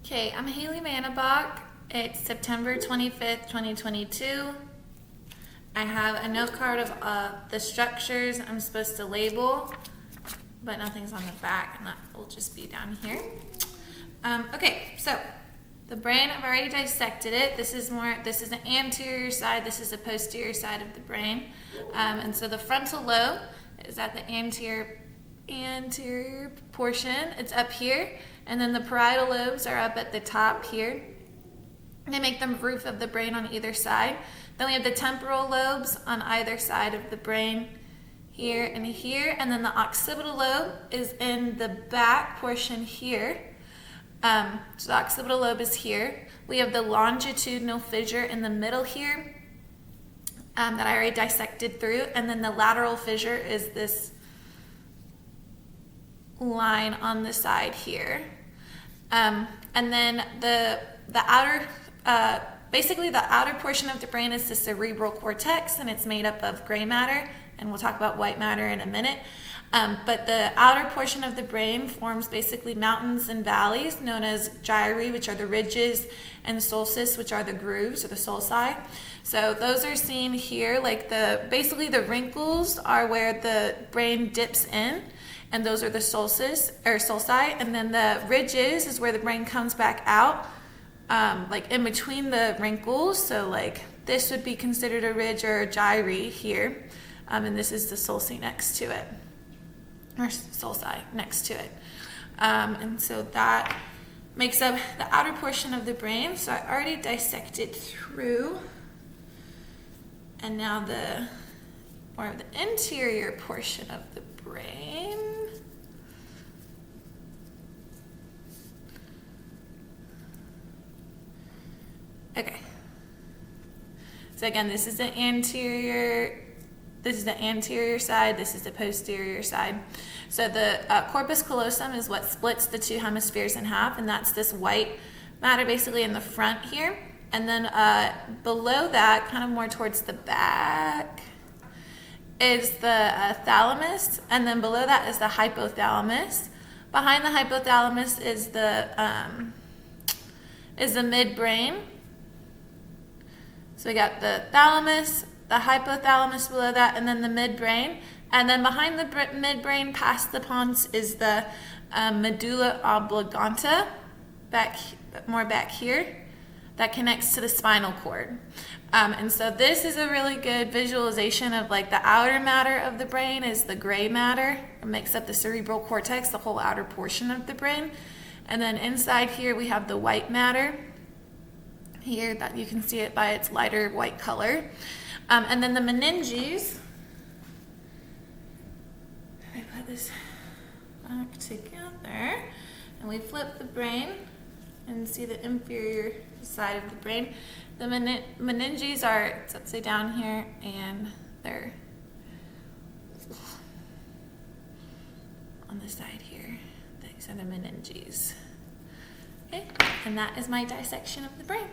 Okay, I'm Haley Mannebach. It's September 25th, 2022. I have a note card of the structures I'm supposed to label, but nothing's on the back, and that will just be down here. Okay, so the brain, I've already dissected it. This is the anterior side, this is the posterior side of the brain. And so the frontal lobe is at the anterior portion. It's up here. And then the parietal lobes are up at the top here. They make the roof of the brain on either side. Then we have the temporal lobes on either side of the brain, here and here. And then the occipital lobe is in the back portion here. So the occipital lobe is here. We have the longitudinal fissure in the middle here that I already dissected through. And then the lateral fissure is this line on the side here. And then the outer, basically the outer portion of the brain is the cerebral cortex, and it's made up of gray matter, and we'll talk about white matter in a minute. But the outer portion of the brain forms basically mountains and valleys known as gyri, which are the ridges, and sulci, which are the grooves or the sulci. So those are seen here, like basically the wrinkles are where the brain dips in, and those are the sulci, and then the ridges is where the brain comes back out, like in between the wrinkles. So like this would be considered a ridge or a gyri here, and this is the sulci next to it, or sulci next to it. And so that makes up the outer portion of the brain. So I already dissected through, and now the more of the interior portion of the brain. Okay. So again, this is the anterior side, this is the posterior side. So the corpus callosum is what splits the two hemispheres in half, and that's this white matter basically in the front here. And then below that, kind of more towards the back, is the thalamus, and then below that is the hypothalamus. Behind the hypothalamus is the midbrain. So we got the thalamus, the hypothalamus below that, and then the midbrain. And then behind the midbrain, past the pons, is the medulla oblongata, more back here, that connects to the spinal cord. And so this is a really good visualization of like the outer matter of the brain is the gray matter. It makes up the cerebral cortex, the whole outer portion of the brain. And then inside here we have the white matter. Here, that you can see it by its lighter white color. And then the meninges, I put this back together, and we flip the brain and see the inferior side of the brain. The meninges are, it's upside down here, and they're on the side here. These are the meninges. Okay, and that is my dissection of the brain.